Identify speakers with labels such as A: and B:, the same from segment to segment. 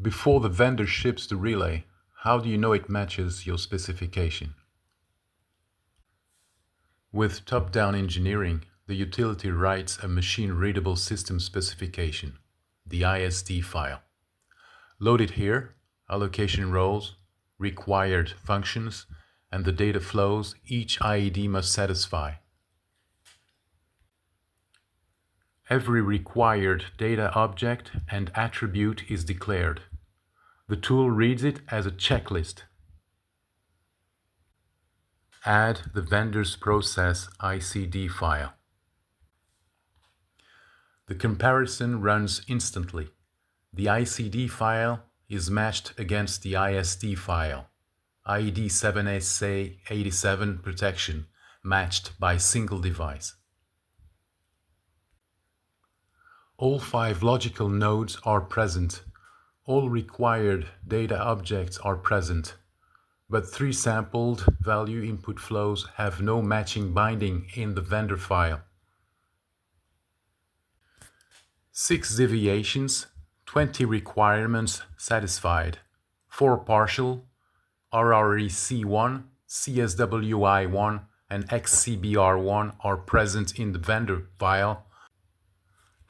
A: Before the vendor ships the relay, how do you know it matches your specification? With top-down engineering, the utility writes a machine-readable system specification, the ISD file. Loaded here, allocation roles, required functions, and the data flows each IED must satisfy. Every required data object and attribute is declared. The tool reads it as a checklist. Add the vendor's process ICD file. The comparison runs instantly. The ICD file is matched against the ISD file. IED 7SA87 protection matched by single device. All 5 logical nodes are present. All required data objects are present, but 3 sampled value input flows have no matching binding in the vendor file. 6 deviations, 20 requirements satisfied, 4 partial, RREC1, CSWI1, and XCBR1 are present in the vendor file.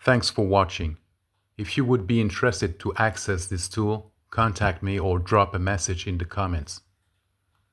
A: Thanks for watching. If you would be interested to access this tool, contact me or drop a message in the comments.